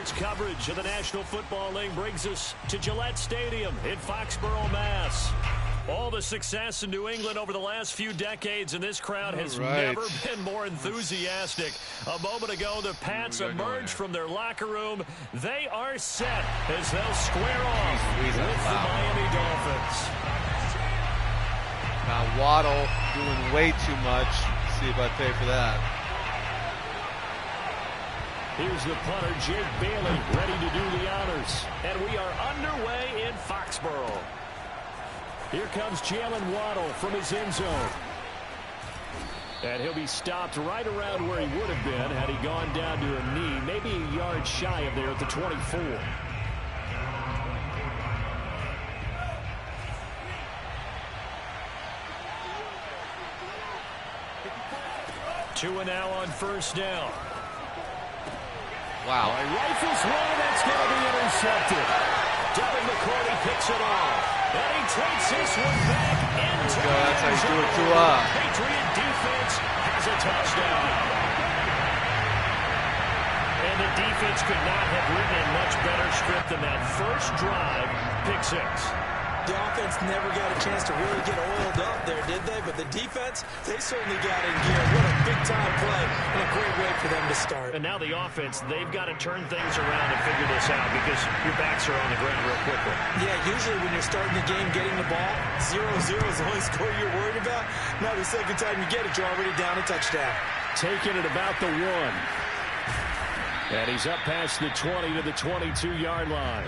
Sports coverage of the National Football League brings us to Gillette Stadium in Foxborough, Mass. All the success in New England over the last few decades, and this crowd has never been more enthusiastic. A moment ago, the Pats emerged from their locker room. They are set as they'll square off with the Miami Dolphins. Now Waddle doing way too much. Let's see if I pay for that. Here's the punter, Jake Bailey, ready to do the honors. And we are underway in Foxborough. Here comes Jalen Waddle from his end zone. And he'll be stopped right around where he would have been had he gone down to a knee, maybe a yard shy of there at the 24. Two and now on first down. Wow. Rifles one, and that's going to be intercepted. Devin McCourty picks it off. And he takes this one back into the that's how you do it to Patriot defense has a touchdown. And the defense could not have written a much better script than that first drive, pick six. The offense never got a chance to really get oiled up there, did they? But the defense, they certainly got in gear. What a big-time play and a great way for them to start. And now the offense, they've got to turn things around and figure this out because your backs are on the ground real quickly. Yeah, usually when you're starting the game getting the ball, 0-0 is the only score you're worried about. Now the second time you get it, you're already down a touchdown. Taking it about the 1. And he's up past the 20 to the 22-yard line.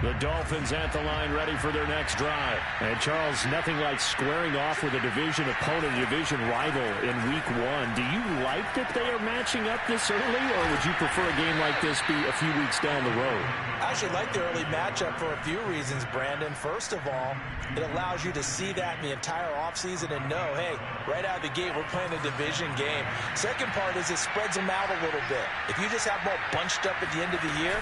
The Dolphins at the line ready for their next drive. And Charles, nothing like squaring off with a division opponent, a division rival in week 1. Do you like that they are matching up this early, or would you prefer a game like this be a few weeks down the road? I actually like the early matchup for a few reasons, Brandon. First of all, it allows you to see that in the entire offseason and know, hey, right out of the gate, we're playing a division game. Second part is it spreads them out a little bit. If you just have them all bunched up at the end of the year,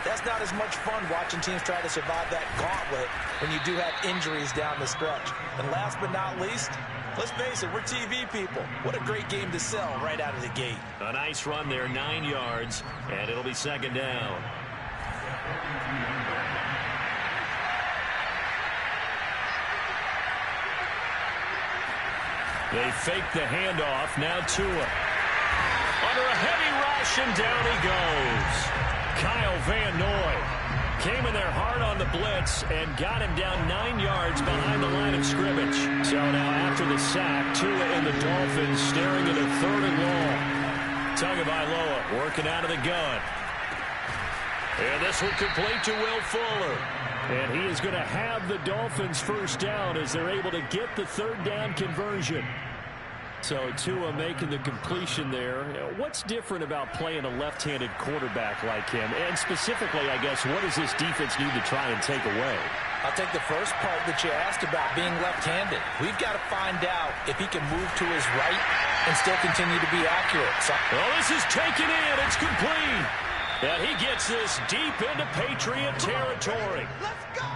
that's not as much fun watching teams try to survive that gauntlet when you do have injuries down the stretch. And last but not least, let's face it, we're TV people. What a great game to sell right out of the gate. A nice run there, 9 yards, and it'll be second down. They fake the handoff, now Tua. Under a heavy rush, and down he goes. Kyle Van Noy came in there hard on the blitz and got him down 9 yards behind the line of scrimmage. So now after the sack, Tua and the Dolphins staring at a 3rd and long. Tagovailoa working out of the gun. And this one complete to Will Fuller. And he is going to have the Dolphins first down as they're able to get the 3rd down conversion. So Tua making the completion there. What's different about playing a left-handed quarterback like him? And specifically, I guess, what does this defense need to try and take away? I'll take the first part that you asked about being left-handed. We've got to find out if he can move to his right and still continue to be accurate. Well, this is taken in. It's complete. And he gets this deep into Patriot territory. Let's go!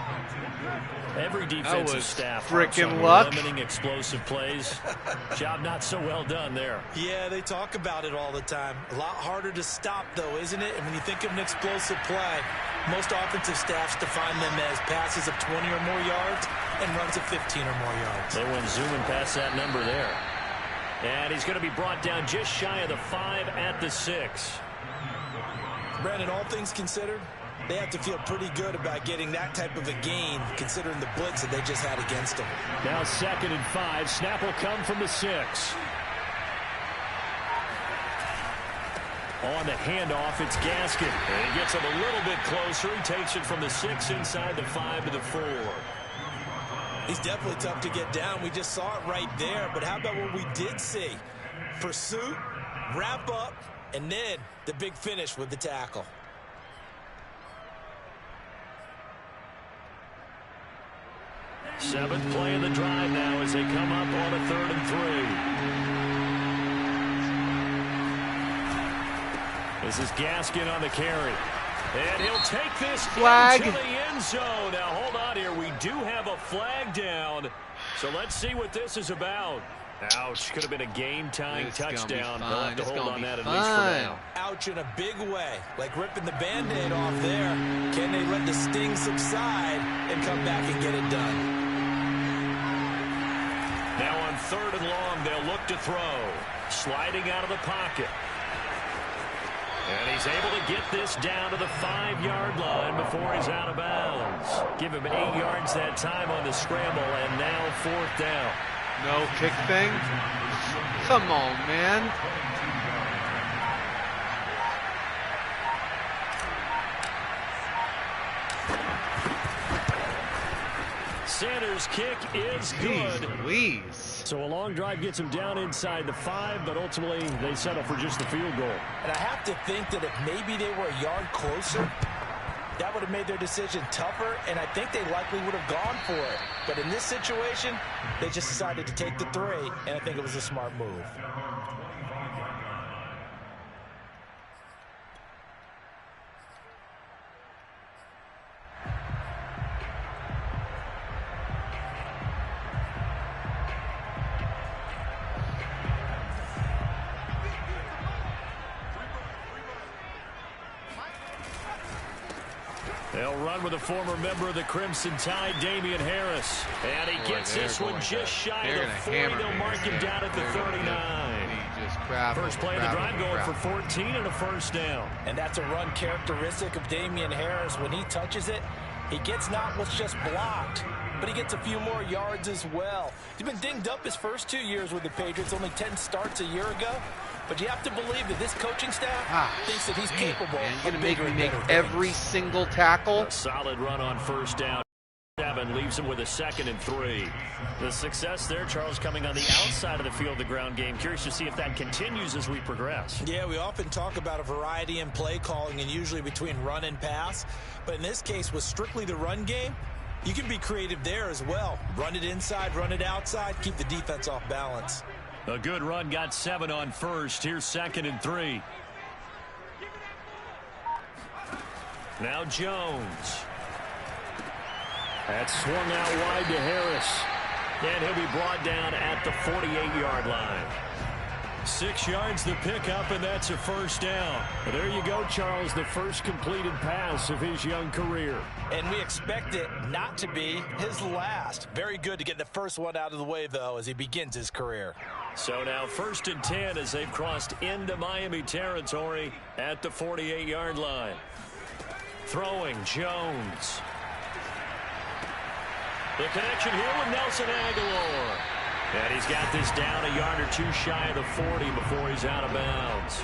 Every defensive staff freaking luck. Limiting explosive plays. Job not so well done there. Yeah, they talk about it all the time. A lot harder to stop, though, isn't it? And when you think of an explosive play, most offensive staffs define them as passes of 20 or more yards and runs of 15 or more yards. They went zooming past that number there. And he's going to be brought down just shy of the 5 at the 6. Brandon, all things considered, they have to feel pretty good about getting that type of a gain, considering the blitz that they just had against them. Now 2nd and 5. Snap will come from the 6. On the handoff, it's Gaskin. And he gets him a little bit closer. He takes it from the 6 inside the 5 to the 4. He's definitely tough to get down. We just saw it right there. But how about what we did see? Pursuit, wrap up, and then the big finish with the tackle. Seventh play of the drive now as they come up on a 3rd and 3. This is Gaskin on the carry. And he'll take this flag into the end zone. Now, hold on here. We do have a flag down. So let's see what this is about. Ouch. Could have been a game-tying touchdown. They'll have to hold on that at least for now. Ouch in a big way. Like ripping the Band-Aid off there. Can they let the sting subside and come back and get it done? Now on 3rd and long, they'll look to throw. Sliding out of the pocket. And he's able to get this down to the 5-yard line before he's out of bounds. Give him 8 yards that time on the scramble, and now 4th down. No kick thing? Come on, man. Sanders' kick is good. Jeez Louise. So a long drive gets him down inside the 5, but ultimately they settle for just the field goal. And I have to think that if maybe they were a yard closer, that would have made their decision tougher, and I think they likely would have gone for it. But in this situation, they just decided to take the 3, and I think it was a smart move. They'll run with a former member of the Crimson Tide, Damian Harris. And he gets this one just shy of the 40. They'll mark him down at the 39. First play of the drive going for 14 and a first down. And that's a run characteristic of Damian Harris. When he touches it, he gets not what's just blocked, but he gets a few more yards as well. He's been dinged up his first 2 years with the Patriots, only 10 starts a year ago. But you have to believe that this coaching staff thinks that he's capable. You're going to make me make every single tackle? A solid run on first down. 7 leaves him with a 2nd and 3. The success there, Charles, coming on the outside of the field, the ground game. Curious to see if that continues as we progress. Yeah, we often talk about a variety in play calling and usually between run and pass. But in this case, with strictly the run game, you can be creative there as well. Run it inside, run it outside, keep the defense off balance. A good run got 7 on first. Here's 2nd and 3. Now Jones. That's swung out wide to Harris. And he'll be brought down at the 48-yard line. 6 yards the pickup, and that's a first down. Well, there you go, Charles, the first completed pass of his young career. And we expect it not to be his last. Very good to get the first one out of the way, though, as he begins his career. So now 1st and 10 as they've crossed into Miami territory at the 48-yard line. Throwing, Jones. The connection here with Nelson Aguilar. And he's got this down a yard or 2 shy of the 40 before he's out of bounds.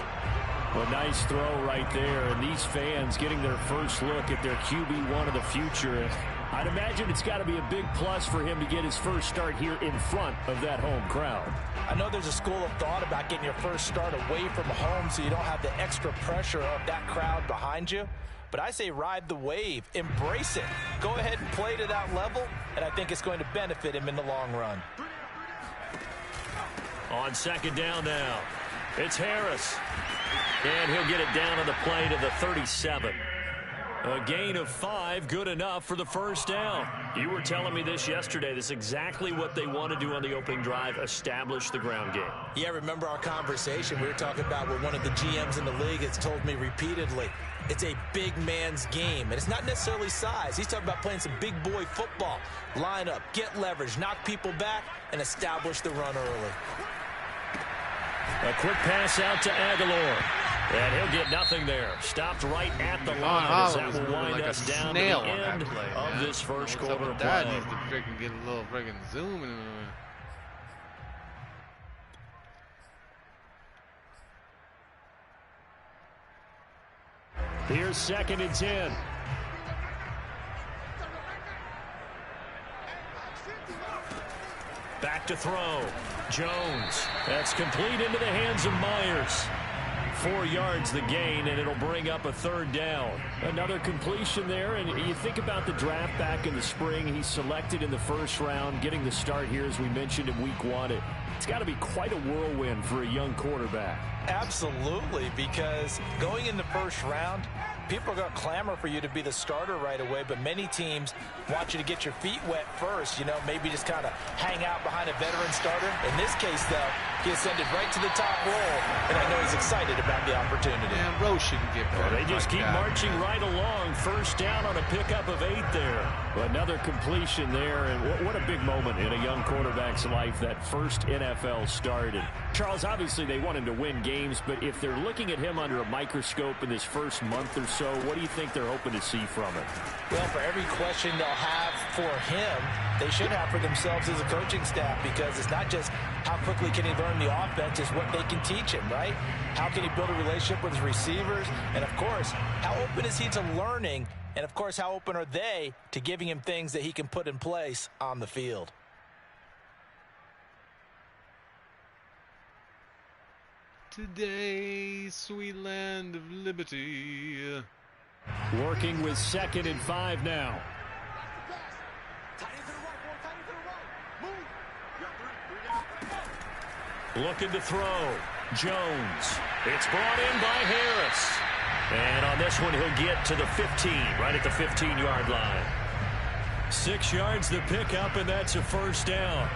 A nice throw right there. And these fans getting their first look at their QB1 of the future. I'd imagine it's got to be a big plus for him to get his first start here in front of that home crowd. I know there's a school of thought about getting your first start away from home so you don't have the extra pressure of that crowd behind you. But I say ride the wave. Embrace it. Go ahead and play to that level, and I think it's going to benefit him in the long run. On 2nd down now, it's Harris. And he'll get it down on the play to the 37. A gain of 5, good enough for the first down. You were telling me this yesterday. This is exactly what they want to do on the opening drive, establish the ground game. Yeah, remember our conversation we were talking about with one of the GMs in the league has told me repeatedly. It's a big man's game, and it's not necessarily size. He's talking about playing some big boy football. Line up, get leverage, knock people back, and establish the run early. A quick pass out to Aguilar. And he'll get nothing there. Stopped right at the line as that will wind us down to the end of this first quarter of play. That needs to freaking get a little freaking zoom in. Here's 2nd and 10. Back to throw. Jones. That's complete into the hands of Myers. 4 yards the gain, and it'll bring up a 3rd down. Another completion there, and you think about the draft back in the spring. He's selected in the 1st round, getting the start here, as we mentioned, in week 1. It's got to be quite a whirlwind for a young quarterback. Absolutely, because going in the 1st round, people are going to clamor for you to be the starter right away, but many teams want you to get your feet wet first, you know, maybe just kind of hang out behind a veteran starter. In this case, though, he ascended right to the top role, and I know he's excited about the opportunity. And Rose shouldn't get better. They just keep marching right along. First down on a pickup of 8 there. Another completion there, and what a big moment in a young quarterback's life, that first NFL start. And Charles, obviously they want him to win games, but if they're looking at him under a microscope in this first month or so, what do you think they're hoping to see from him? Well, for every question they'll have for him, they should have for themselves as a coaching staff, because it's not just how quickly can he learn the offense, it's what they can teach him, right? How can he build a relationship with his receivers? And, of course, how open is he to learning? And, of course, how open are they to giving him things that he can put in place on the field? Today, sweet land of liberty. Working with 2nd and 5 now. Looking to throw. Jones. It's brought in by Harris. And on this one, he'll get to the 15, right at the 15-yard line. 6 yards the pickup, and that's a first down.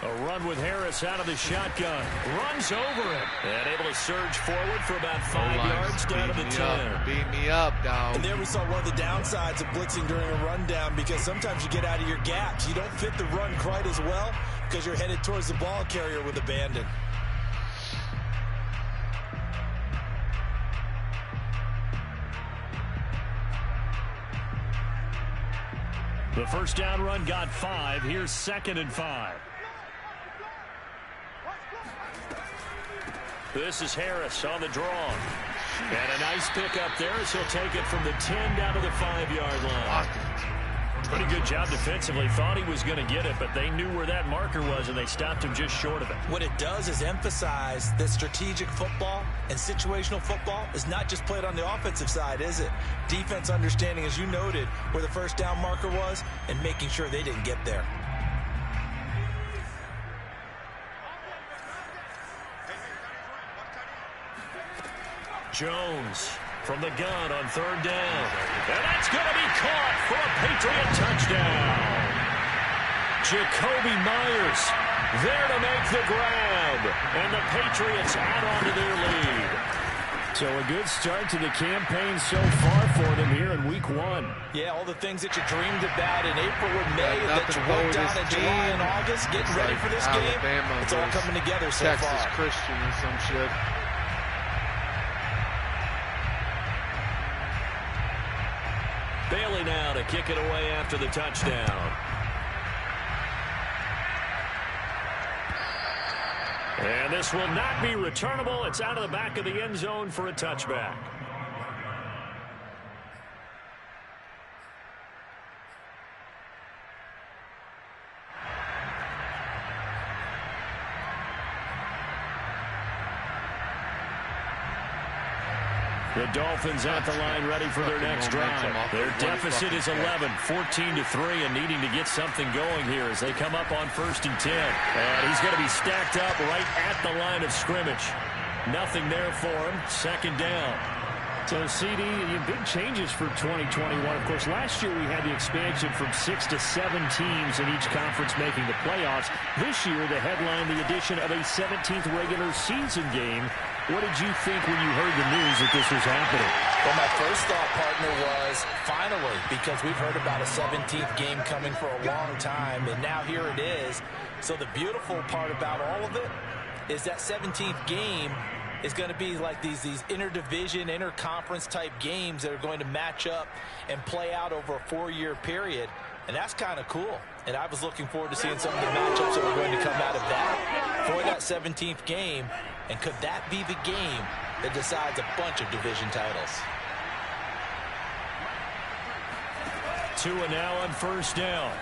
A run with Harris out of the shotgun. Runs over him. And able to surge forward for about 5 yards down to the 10. Beat me up, dog. And there we saw one of the downsides of blitzing during a rundown, because sometimes you get out of your gaps. You don't fit the run quite as well because you're headed towards the ball carrier with abandon. The first down run got 5. Here's 2nd and 5. This is Harris on the draw. And a nice pickup there as he'll take it from the 10 down to the 5-yard line. Pretty good job defensively. Thought he was going to get it, but they knew where that marker was, and they stopped him just short of it. What it does is emphasize that strategic football and situational football is not just played on the offensive side, is it? Defense understanding, as you noted, where the first down marker was and making sure they didn't get there. Jones from the gun on 3rd down. And that's going to be caught for a Patriot touchdown. Jacoby Myers there to make the grab. And the Patriots add on to their lead. So a good start to the campaign so far for them here in week 1. Yeah, all the things that you dreamed about in April and May, that you worked out in July and August, getting ready for this game, it's all coming together so far. Texas Christian or some shit. Bailey now to kick it away after the touchdown. And this will not be returnable. It's out of the back of the end zone for a touchback. The Dolphins at the line ready for their next drive. Their deficit is 11, 14-3, and needing to get something going here as they come up on 1st and 10. And he's going to be stacked up right at the line of scrimmage. Nothing there for him. 2nd down. So, CD, big changes for 2021. Of course, last year we had the expansion from 6 to 7 teams in each conference making the playoffs. This year, the headline, the addition of a 17th regular season game. What did you think when you heard the news that this was happening? Well, my first thought, partner, was finally, because we've heard about a 17th game coming for a long time, and now here it is. So the beautiful part about all of it is that 17th game is going to be like these interdivision, interconference type games that are going to match up and play out over a 4-year period. And that's kind of cool. And I was looking forward to seeing some of the matchups that were going to come out of that for that 17th game. And could that be the game that decides a bunch of division titles? Tua now on 1st down.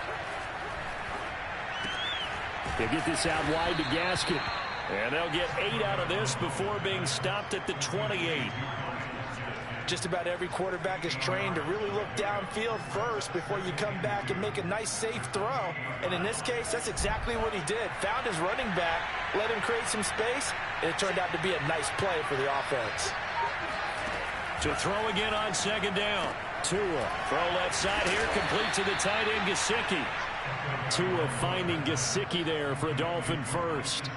They get this out wide to Gaskin. And they'll get 8 out of this before being stopped at the 28. Just about every quarterback is trained to really look downfield first before you come back and make a nice, safe throw. And in this case, that's exactly what he did. Found his running back, let him create some space, and it turned out to be a nice play for the offense. To throw again on second down. Tua, throw left side here, complete to the tight end, Gesicki. Tua finding Gesicki there for a Dolphin first.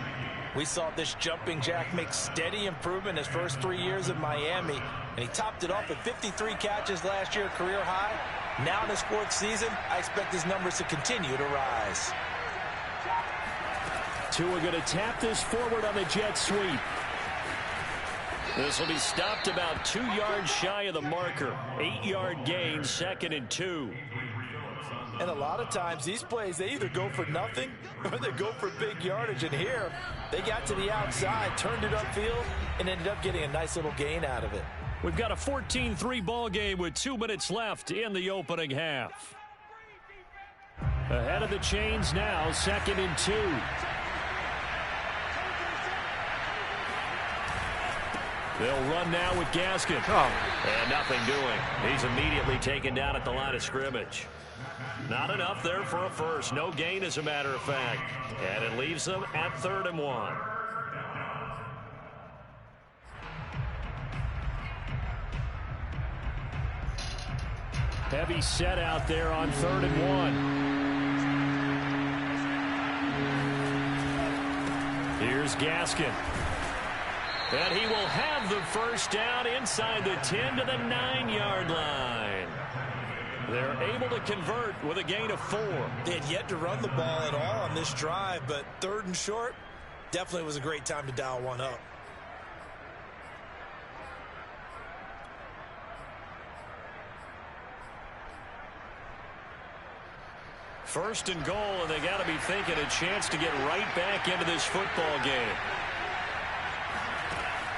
We saw this jumping jack make steady improvement his first 3 years in Miami, and he topped it off at 53 catches last year, career high. Now in his 4th season, I expect his numbers to continue to rise. Tua going to tap this forward on the jet sweep. This will be stopped about 2 yards shy of the marker. 8-yard gain, 2nd and 2. And a lot of times these plays, they either go for nothing or they go for big yardage. And here, they got to the outside, turned it upfield, and ended up getting a nice little gain out of it. We've got a 14-3 ball game with 2 minutes left in the opening half. Ahead of the chains now, 2nd and 2. They'll run now with Gaskin. And nothing doing. He's immediately taken down at the line of scrimmage. Not enough there for a first. No gain, as a matter of fact. And it leaves them at 3rd and 1. Heavy set out there on 3rd and 1. Here's Gaskin. And he will have the first down inside the 10 to the 9-yard line. They're able to convert with a gain of 4. They had yet to run the ball at all on this drive, but 3rd and short definitely was a great time to dial one up. First and goal, and they got to be thinking a chance to get right back into this football game.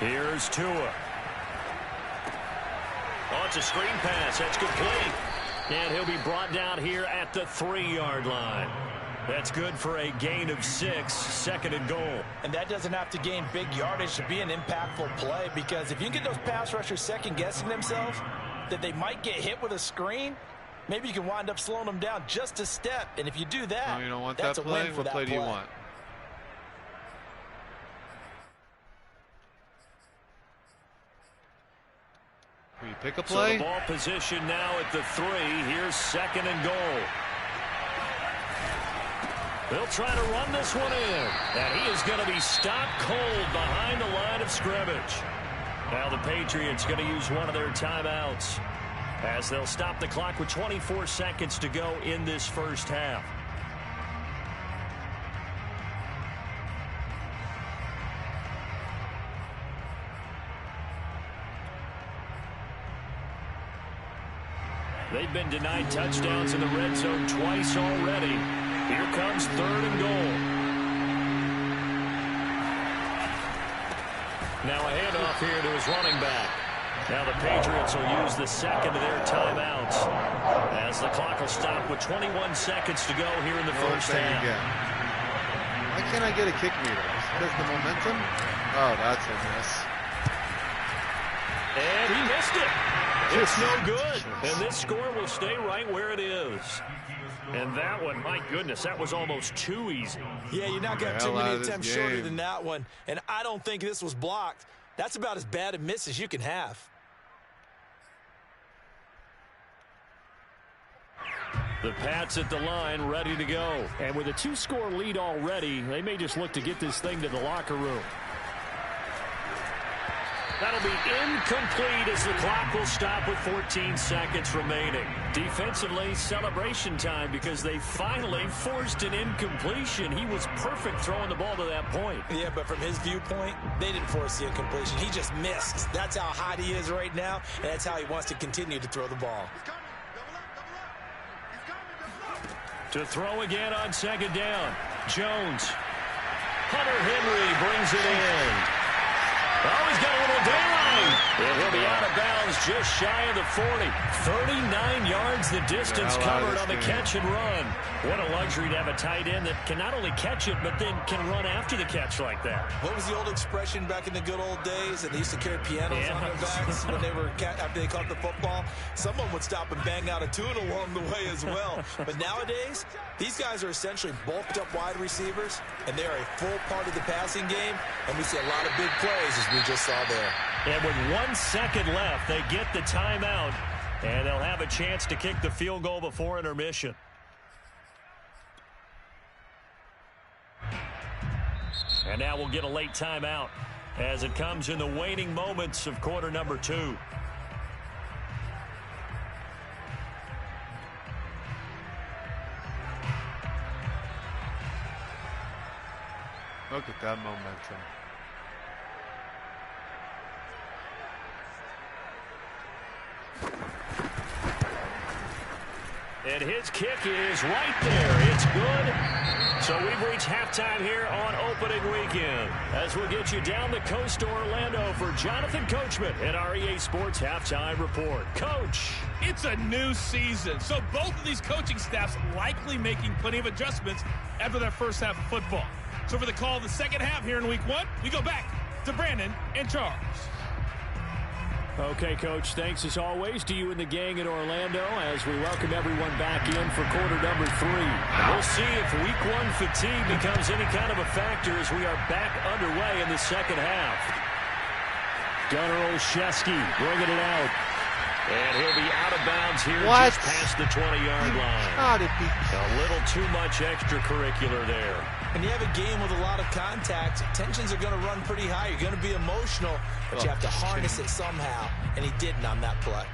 Here's Tua. Oh, it's a screen pass. That's complete. And he'll be brought down here at the 3-yard line. That's good for a gain of 6, 2nd and goal. And that doesn't have to gain big yardage to be an impactful play, because if you can get those pass rushers second-guessing themselves that they might get hit with a screen, maybe you can wind up slowing them down just a step. And if you do that, you don't want that's that a play? win for What that play do you want? Will you pick a play? So the ball position now at the 3. Here's 2nd and goal. They'll try to run this one in. And he is going to be stopped cold behind the line of scrimmage. Now the Patriots going to use one of their timeouts, as they'll stop the clock with 24 seconds to go in this first half. They've been denied touchdowns in the red zone twice already. Here comes 3rd and goal. Now a handoff here to his running back. Now the Patriots will use the second of their timeouts, as the clock will stop with 21 seconds to go here in the first half. Why can't I get a kick meter? Because the momentum? Oh, that's a miss. And he missed it. It's no good. And this score will stay right where it is. And that one, my goodness, that was almost too easy. Yeah, you're not going to have too many attempts shorter than that one. And I don't think this was blocked. That's about as bad a miss as you can have. The Pats at the line, ready to go. And with a 2-score lead already, they may just look to get this thing to the locker room. That'll be incomplete as the clock will stop with 14 seconds remaining. Defensively, celebration time, because they finally forced an incompletion. He was perfect throwing the ball to that point. Yeah, but from his viewpoint, they didn't force the incompletion. He just missed. That's how hot he is right now, and that's how he wants to continue to throw the ball. To throw again on second down. Jones. Hunter Henry brings it in. Oh, he's got a little daylight And he'll be out of bounds just shy of the 40. 39 yards the distance covered on the catch and run. What a luxury to have a tight end that can not only catch it, but then can run after the catch like that. What was the old expression back in the good old days? That they used to carry pianos on their backs when after they caught the football. Someone would stop and bang out a tune along the way as well. But nowadays, these guys are essentially bulked up wide receivers, and they are a full part of the passing game, and we see a lot of big plays as we just saw there. And with 1 second left, they get the timeout, and they'll have a chance to kick the field goal before intermission. And now we'll get a late timeout as it comes in the waning moments of quarter number 2. Look at that momentum. And his kick is right there. It's good. So we've reached halftime here on opening weekend as we'll get you down the coast to Orlando for Jonathan Coachman at our EA Sports Halftime Report. Coach. It's a new season, so both of these coaching staffs likely making plenty of adjustments after their first half of football. So for the call of the second half here in week 1, we go back to Brandon and Charles. Okay, Coach, thanks as always to you and the gang in Orlando as we welcome everyone back in for quarter number 3. We'll see if week 1 fatigue becomes any kind of a factor as we are back underway in the second half. Gunnar Olszewski bringing it out. And he'll be out of bounds here just past the 20-yard line. A little too much extracurricular there. When you have a game with a lot of contact, tensions are going to run pretty high. You're going to be emotional, but you have to harness it somehow, and he didn't on that play.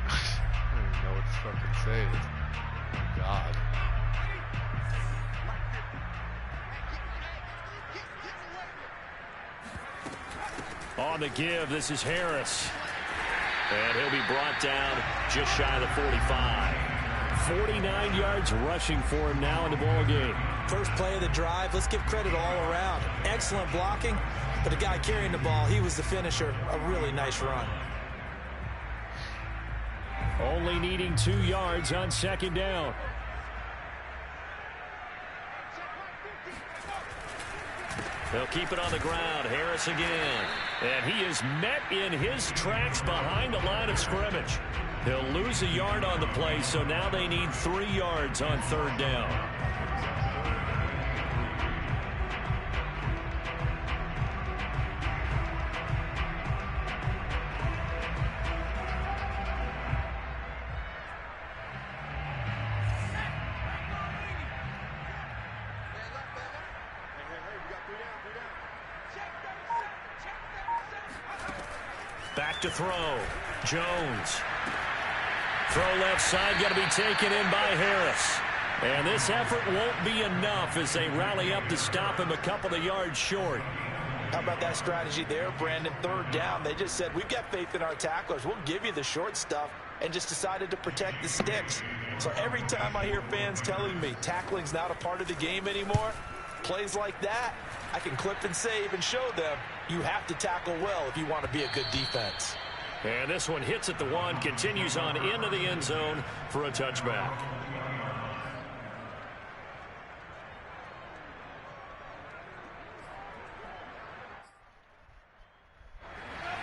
I don't even know what to fucking say. Oh, God. On the give, this is Harris. And he'll be brought down just shy of the 45. 49 yards rushing for him now in the ball game. First play of the drive, let's give credit all around. Excellent blocking, but the guy carrying the ball, he was the finisher. A really nice run. Only needing 2 yards on second down. They'll keep it on the ground. Harris again. And he is met in his tracks behind the line of scrimmage. He'll lose a yard on the play, so now they need 3 yards on third down. Back to throw. Jones. Throw left side, got to be taken in by Harris. And this effort won't be enough as they rally up to stop him a couple of yards short. How about that strategy there, Brandon? Third down, they just said, we've got faith in our tacklers. We'll give you the short stuff, and just decided to protect the sticks. So every time I hear fans telling me tackling's not a part of the game anymore, plays like that, I can clip and save and show them you have to tackle well if you want to be a good defense. And this one hits at the 1, continues on into the end zone for a touchback.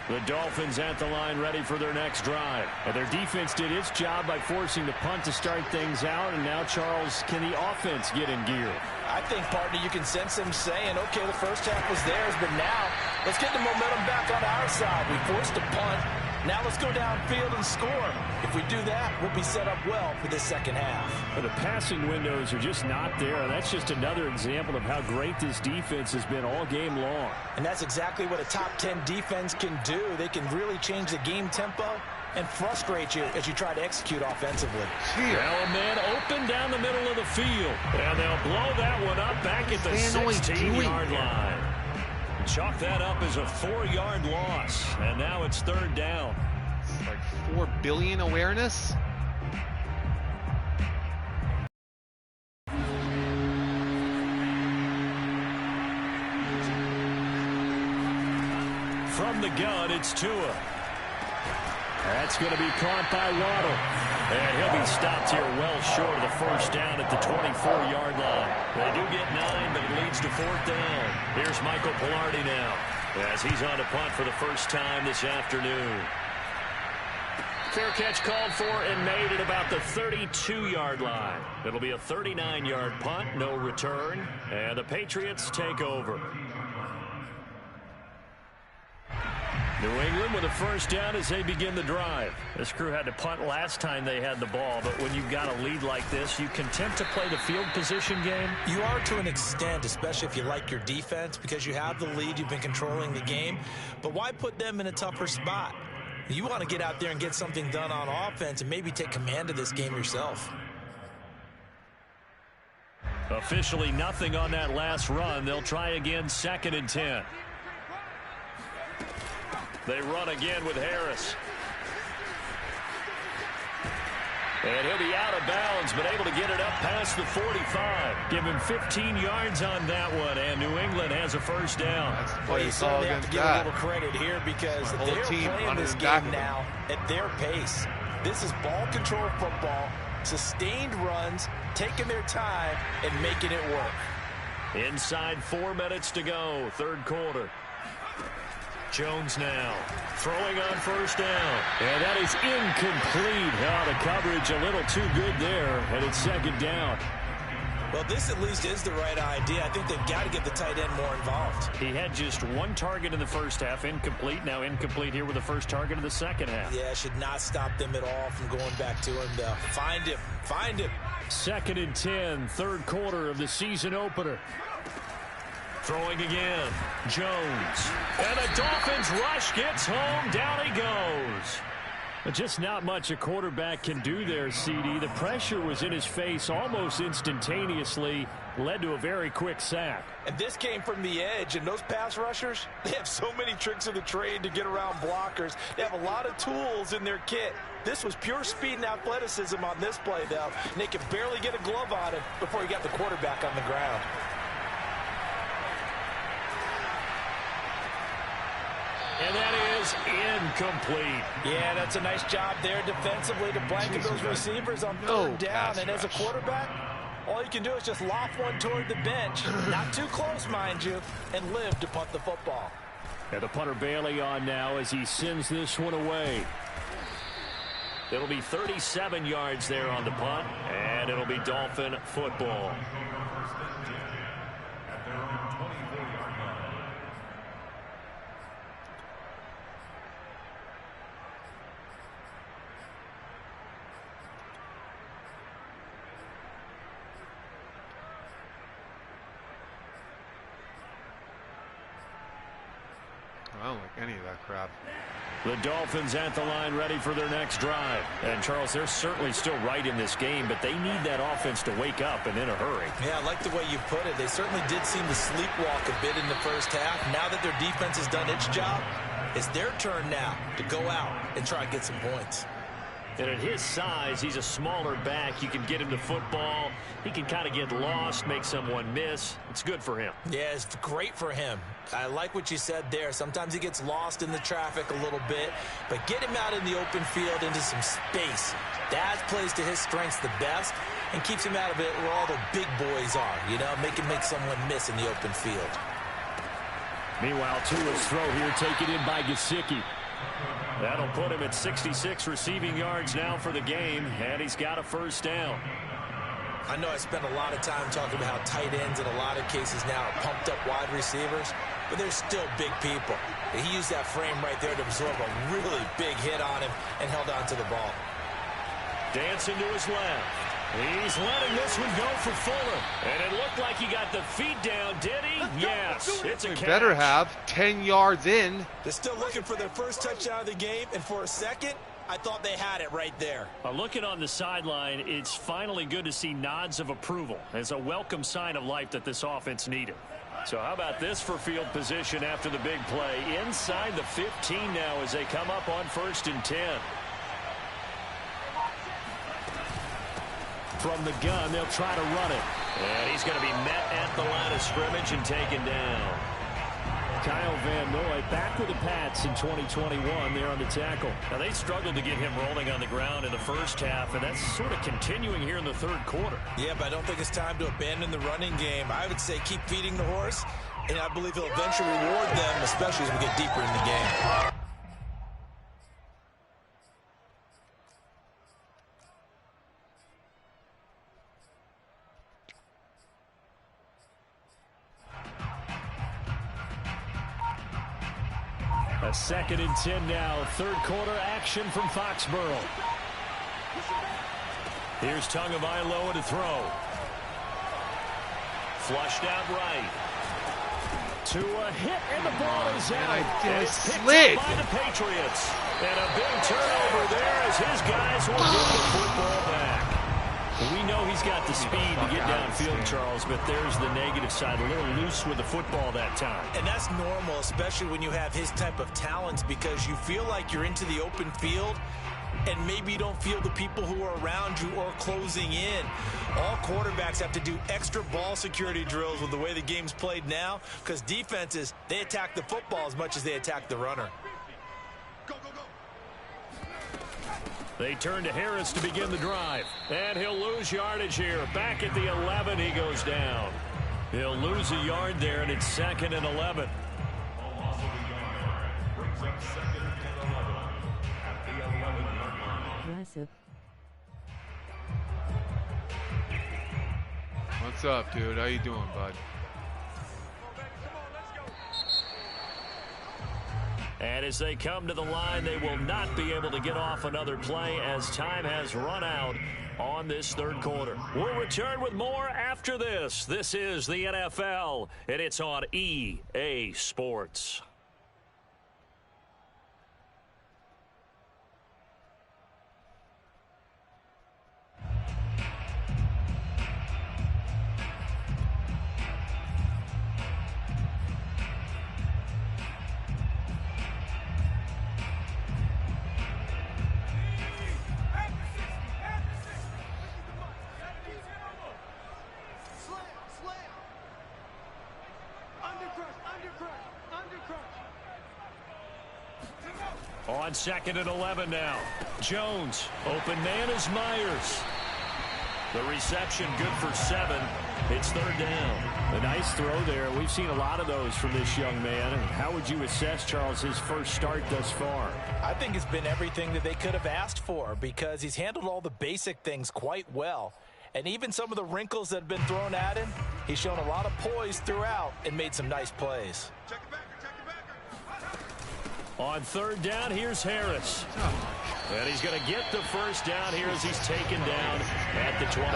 The Dolphins at the line ready for their next drive. And their defense did its job by forcing the punt to start things out. And now, Charles, can the offense get in gear? I think, partner, you can sense them saying, okay, the first half was theirs, but now let's get the momentum back on our side. We forced a punt. Now let's go downfield and score. If we do that, we'll be set up well for this second half. But the passing windows are just not there. That's just another example of how great this defense has been all game long. And that's exactly what a top 10 defense can do. They can really change the game tempo and frustrate you as you try to execute offensively. Well, a man open down the middle of the field. And they'll blow that one up back at the 16-yard line. Chalk that up as a 4-yard loss. And now it's third down. It's like 4 billion awareness. From the gun, it's Tua. That's going to be caught by Waddle. And he'll be stopped here well short of the first down at the 24-yard line. They do get 9, but it leads to 4th down. Here's Michael Pilardi now as he's on to punt for the first time this afternoon. Fair catch called for and made at about the 32-yard line. It'll be a 39-yard punt, no return, and the Patriots take over. New England with a first down as they begin the drive. This crew had to punt last time they had the ball, but when you've got a lead like this, you content to play the field position game? You are to an extent, especially if you like your defense, because you have the lead, you've been controlling the game. But why put them in a tougher spot? You want to get out there and get something done on offense and maybe take command of this game yourself. Officially nothing on that last run. They'll try again, 2nd and 10. They run again with Harris. And he'll be out of bounds, but able to get it up past the 45. Give him 15 yards on that one, and New England has a first down. Well, you certainly have to give a little credit here because they're playing this game now at their pace. This is ball control football, sustained runs, taking their time, and making it work. Inside 4 minutes to go, 3rd quarter. Jones now throwing on first down. And that is incomplete. Out of coverage a little too good there. And it's 2nd down. Well, this at least is the right idea. I think they've got to get the tight end more involved. He had just 1 target in the first half. Incomplete. Now incomplete here with the first target of the second half. Yeah, should not stop them at all from going back to him, though. Find him. Find him. 2nd and 10. 3rd quarter of the season opener. Throwing again, Jones. And the Dolphins rush gets home. Down he goes. But just not much a quarterback can do there, CD. The pressure was in his face almost instantaneously. Led to a very quick sack. And this came from the edge. And those pass rushers, they have so many tricks of the trade to get around blockers. They have a lot of tools in their kit. This was pure speed and athleticism on this play, though. And they could barely get a glove on him before he got the quarterback on the ground. And that is incomplete. Yeah, that's a nice job there defensively to blanket those receivers on 3rd down. And as a quarterback, all you can do is just loft one toward the bench, not too close, mind you, and live to punt the football. And the punter Bailey on now as he sends this one away. It'll be 37 yards there on the punt, and it'll be Dolphin football. I don't like any of that crap. The Dolphins at the line ready for their next drive. And, Charles, they're certainly still right in this game, but they need that offense to wake up and in a hurry. Yeah, I like the way you put it. They certainly did seem to sleepwalk a bit in the first half. Now that their defense has done its job, it's their turn now to go out and try and get some points. And at his size, he's a smaller back. You can get him to football. He can kind of get lost, make someone miss. It's good for him. Yeah, it's great for him. I like what you said there. Sometimes he gets lost in the traffic a little bit, but get him out in the open field into some space. That plays to his strengths the best and keeps him out of it where all the big boys are, you know, make someone miss in the open field. Meanwhile, Tua's throw here taken in by Gesicki. That'll put him at 66 receiving yards now for the game, and he's got a first down. I know I spent a lot of time talking about how tight ends in a lot of cases now are pumped up wide receivers, but they're still big people. He used that frame right there to absorb a really big hit on him and held on to the ball. Dancing to his left. He's letting this one go for Fuller. And it looked like he got the feet down, did he? Yes, it's a catch. Better have 10 yards in. They're still looking for their first touchdown of the game, and for a second, I thought they had it right there. Looking on the sideline, it's finally good to see nods of approval as a welcome sign of life that this offense needed. So how about this for field position after the big play? Inside the 15 now as they come up on 1st and 10. From the gun, they'll try to run it. And he's going to be met at the line of scrimmage and taken down. Kyle Van Noy back with the Pats in 2021 there on the tackle. Now, they struggled to get him rolling on the ground in the first half, and that's sort of continuing here in the third quarter. Yeah, but I don't think it's time to abandon the running game. I would say keep feeding the horse, and I believe he'll eventually reward them, especially as we get deeper in the game. A 2nd and 10 now. Third quarter action from Foxborough. Here's Tagovailoa to throw. Flushed out right. To a hit, and the ball is out. And it's picked slid up by the Patriots. And a big turnover there as his guys will get the football back. We know he's got the speed to get downfield, Charles, but there's the negative side. A little loose with the football that time. And that's normal, especially when you have his type of talents, because you feel like you're into the open field and maybe you don't feel the people who are around you or closing in. All quarterbacks have to do extra ball security drills with the way the game's played now, because defenses, they attack the football as much as they attack the runner. They turn to Harris to begin the drive. And he'll lose yardage here. Back at the 11, he goes down. He'll lose a yard there, and it's 2nd and 11. What's up, dude? How you doing, bud? And as they come to the line, they will not be able to get off another play as time has run out on this third quarter. We'll return with more after this. This is the NFL, and it's on EA Sports. On 2nd and 11 now. Jones, open man is Myers. The reception good for 7. It's 3rd down. A nice throw there. We've seen a lot of those from this young man. How would you assess, Charles, his first start thus far? I think it's been everything that they could have asked for, because he's handled all the basic things quite well. And even some of the wrinkles that have been thrown at him, he's shown a lot of poise throughout and made some nice plays. On 3rd down, here's Harris. And he's going to get the first down here as he's taken down at the 22.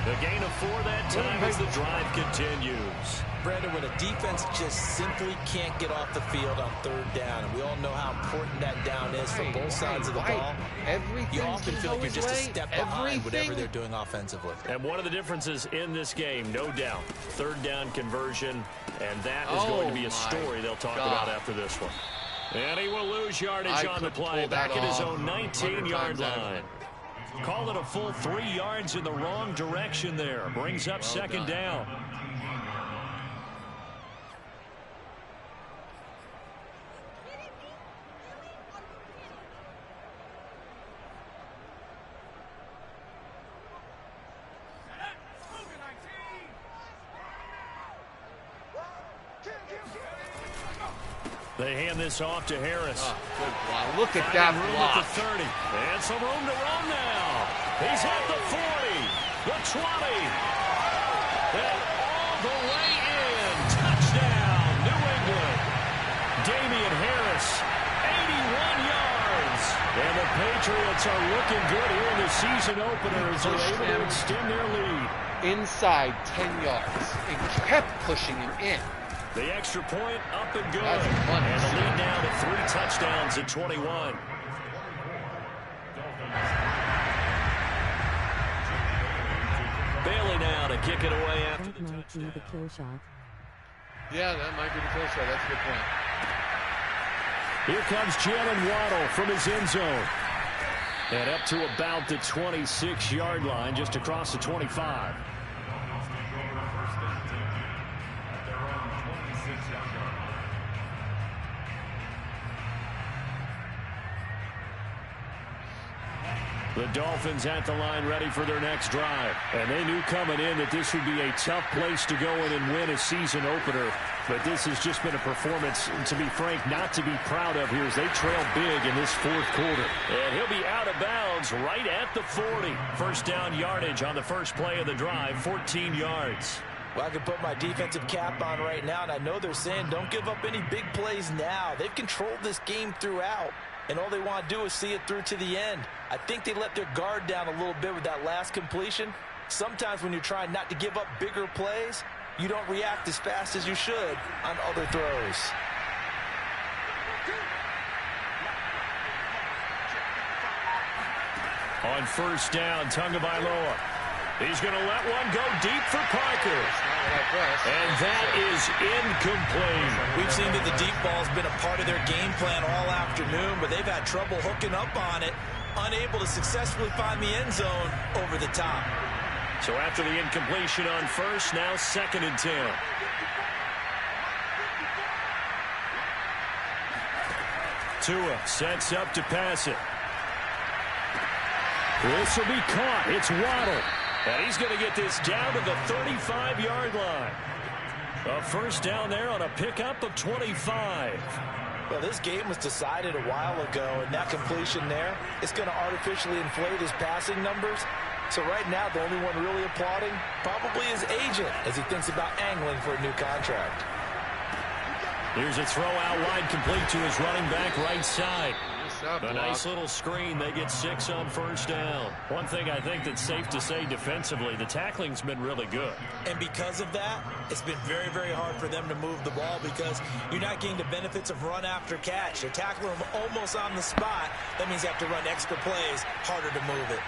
The gain of 4 that time as the drive continues. Brandon, when a defense just simply can't get off the field on 3rd down, and we all know how important that down is for both sides of the ball, you often feel like you're just a step behind whatever they're doing offensively. And one of the differences in this game, no doubt, 3rd down conversion, and that is going to be a story they'll talk about after this one. And he will lose yardage on the play, back at his own 19-yard line. Call it a full 3 yards in the wrong direction there. Brings up 2nd down. They hand this off to Harris. Good block. Look at that block. At the 30. And some room to run now. He's at the 40, the 20, and all the way in. Touchdown, New England. Damian Harris, 81 yards. And the Patriots are looking good here in the season opener as they're able to extend their lead. Inside 10 yards and kept pushing him in. The extra point up and good. And the lead now to 3 touchdowns at 21. Bailey now to kick it away after the touchdown. The kill shot. Yeah, that might be the kill shot. That's a good point. Here comes Jalen Waddle from his end zone. And up to about the 26-yard line, just across the 25. The Dolphins at the line ready for their next drive. And they knew coming in that this would be a tough place to go in and win a season opener. But this has just been a performance, to be frank, not to be proud of here as they trail big in this fourth quarter. And he'll be out of bounds right at the 40. First down yardage on the first play of the drive, 14 yards. Well, I can put my defensive cap on right now, and I know they're saying don't give up any big plays now. They've controlled this game throughout, and all they want to do is see it through to the end. I think they let their guard down a little bit with that last completion. Sometimes when you're trying not to give up bigger plays, you don't react as fast as you should on other throws. On first down, Tagovailoa. He's going to let one go deep for Parker. And that is incomplete. We've seen that the deep ball's been a part of their game plan all afternoon, but they've had trouble hooking up on it, unable to successfully find the end zone over the top. So after the incompletion on first, now 2nd and 10. Tua sets up to pass it. This will be caught. It's Waddle. And he's going to get this down to the 35-yard line. A first down there on a pickup of 25. Well, this game was decided a while ago, and that completion there is going to artificially inflate his passing numbers. So right now, the only one really applauding probably his agent as he thinks about angling for a new contract. Here's a throw out wide, complete to his running back right side. A nice little screen. They get 6 on first down. One thing I think that's safe to say defensively, the tackling's been really good. And because of that, it's been very, very hard for them to move the ball because you're not getting the benefits of run after catch. They're tackling them almost on the spot. That means they have to run extra plays, harder to move it.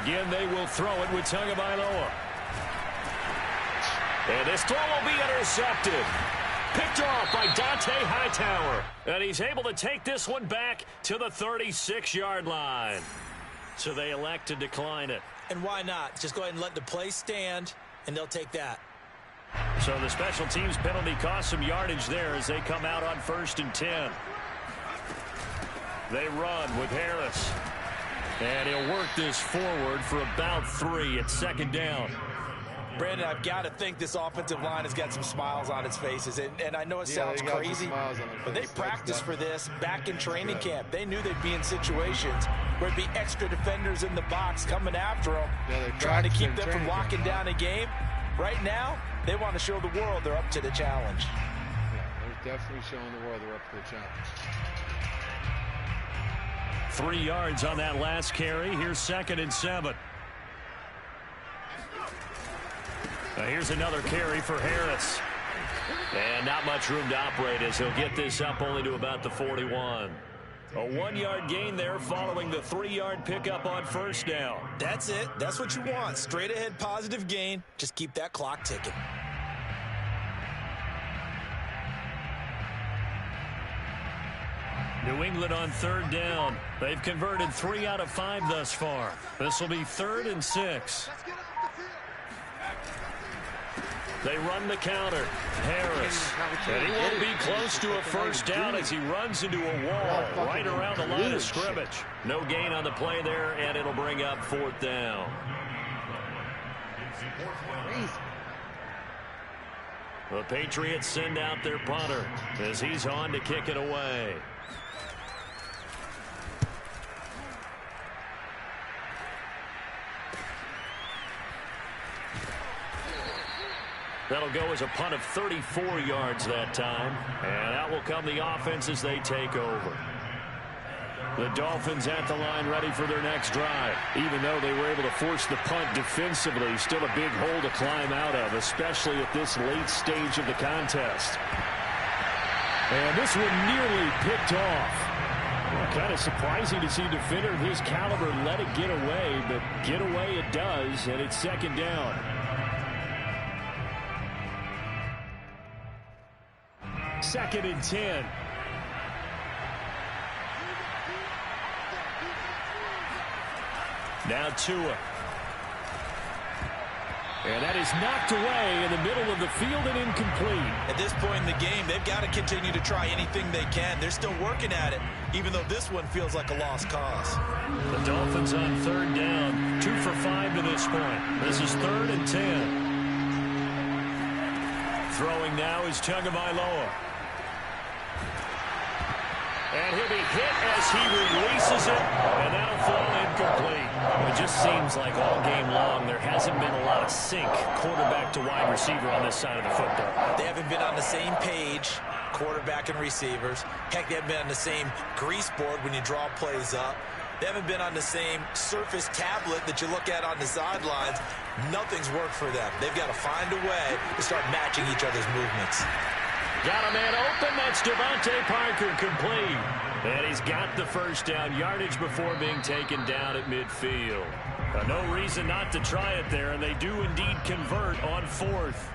Again, they will throw it with Tagovailoa. And this throw will be intercepted. Picked off by Dante Hightower. And he's able to take this one back to the 36-yard line. So they elect to decline it. And why not? Just go ahead and let the play stand, and they'll take that. So the special teams penalty cost some yardage there as they come out on 1st and 10. They run with Harris. And he'll work this forward for about 3 at 2nd down. Brandon, I've got to think this offensive line has got some smiles on its faces. And I know it sounds crazy, but they practiced for this back in training camp. They knew they'd be in situations where there'd be extra defenders in the box coming after them, trying to keep them from locking down a game. Right now, they want to show the world they're up to the challenge. Yeah, they're definitely showing the world they're up to the challenge. 3 yards on that last carry. Here's 2nd and 7. Here's another carry for Harris. And not much room to operate as he'll get this up only to about the 41. A 1-yard gain there following the 3-yard pickup on first down. That's it. That's what you want. Straight ahead positive gain. Just keep that clock ticking. New England on 3rd down. They've converted 3 out of 5 thus far. This will be 3rd and 6. They run the counter. Harris. And he won't be close to a first down as he runs into a wall right around the line of scrimmage. No gain on the play there, and it'll bring up 4th down. The Patriots send out their punter as he's on to kick it away. That'll go as a punt of 34 yards that time. And out will come the offense as they take over. The Dolphins at the line ready for their next drive. Even though they were able to force the punt defensively, still a big hole to climb out of, especially at this late stage of the contest. And this one nearly picked off. Well, kind of surprising to see a defender of his caliber let it get away, but get away it does, and it's 2nd down. 2nd and 10. Now Tua. And that is knocked away in the middle of the field and incomplete. At this point in the game, they've got to continue to try anything they can. They're still working at it, even though this one feels like a lost cause. The Dolphins on third down, 2 for 5 to this point. This is 3rd and 10. Throwing now is Tagovailoa. And he'll be hit as he releases it, and that'll fall incomplete. It just seems like all game long there hasn't been a lot of sync quarterback to wide receiver on this side of the football. They haven't been on the same page, quarterback and receivers. Heck, they haven't been on the same grease board when you draw plays up. They haven't been on the same surface tablet that you look at on the sidelines. Nothing's worked for them. They've got to find a way to start matching each other's movements. Got a man open. That's Devontae Parker, complete. And he's got the first down, yardage before being taken down at midfield. No reason not to try it there, and they do indeed convert on 4th.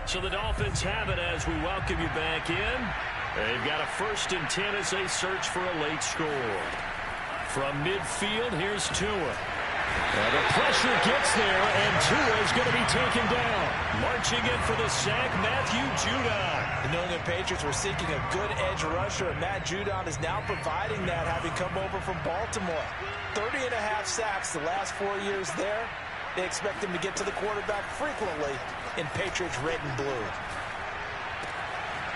So the Dolphins have it as we welcome you back in. They've got a 1st and 10 as they search for a late score. From midfield, here's Tua. And the pressure gets there, and Tua is going to be taken down. Marching in for the sack, Matthew Judon. The New England Patriots were seeking a good edge rusher, and Matt Judon is now providing that, having come over from Baltimore. 30.5 sacks the last 4 years there. They expect him to get to the quarterback frequently in Patriots red and blue.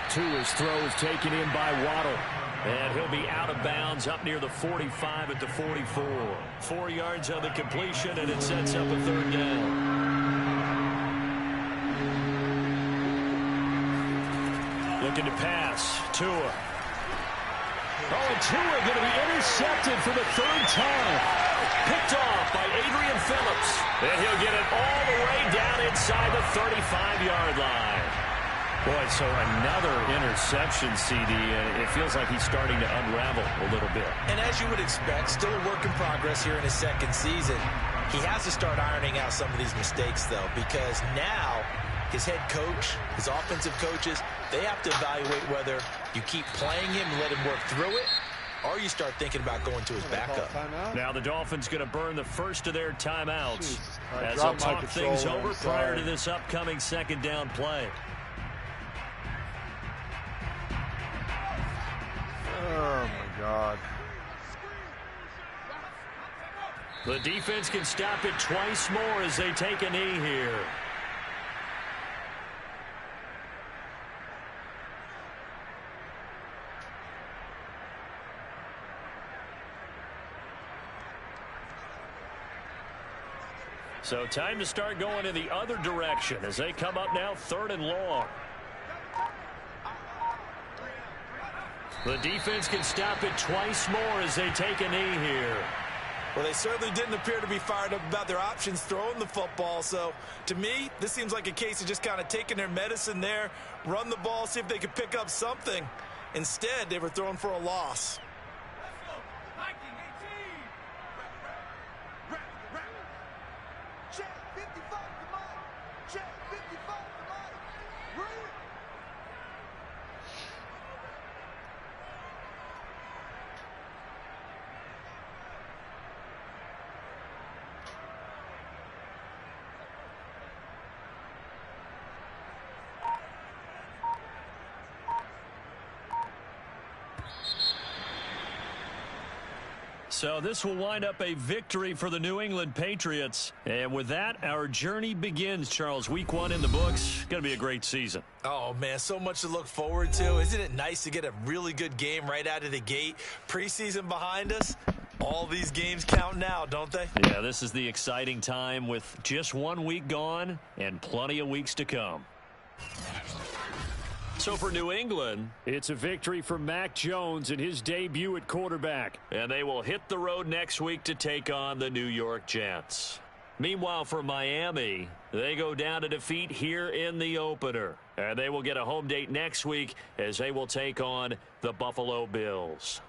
Tua's throw is taken in by Waddle. And he'll be out of bounds up near the 45 at the 44. 4 yards on the completion, and it sets up a 3rd down. Looking to pass. Tua. Oh, and Tua going to be intercepted for the 3rd time. Picked off by Adrian Phillips. And he'll get it all the way down inside the 35-yard line. Boy, so another interception, CD, and it feels like he's starting to unravel a little bit. And as you would expect, still a work in progress here in his 2nd season. He has to start ironing out some of these mistakes, though, because now his head coach, his offensive coaches, they have to evaluate whether you keep playing him and let him work through it, or you start thinking about going to his backup. Now the Dolphins going to burn the first of their timeouts as they'll talk things over prior to this upcoming 2nd down play. Oh, my God. The defense can stop it twice more as they take a knee here. So time to start going in the other direction as they come up now 3rd and long. The defense can stop it twice more as they take a knee here. Well, they certainly didn't appear to be fired up about their options throwing the football. So, to me, this seems like a case of just kind of taking their medicine there, run the ball, see if they could pick up something. Instead, they were throwing for a loss. So this will wind up a victory for the New England Patriots. And with that, our journey begins, Charles. Week 1 in the books. Going to be a great season. Oh, man, so much to look forward to. Isn't it nice to get a really good game right out of the gate? Preseason behind us. All these games count now, don't they? Yeah, this is the exciting time with just 1 week gone and plenty of weeks to come. So for New England, it's a victory for Mac Jones in his debut at quarterback. And they will hit the road next week to take on the New York Jets. Meanwhile, for Miami, they go down to defeat here in the opener. And they will get a home date next week as they will take on the Buffalo Bills.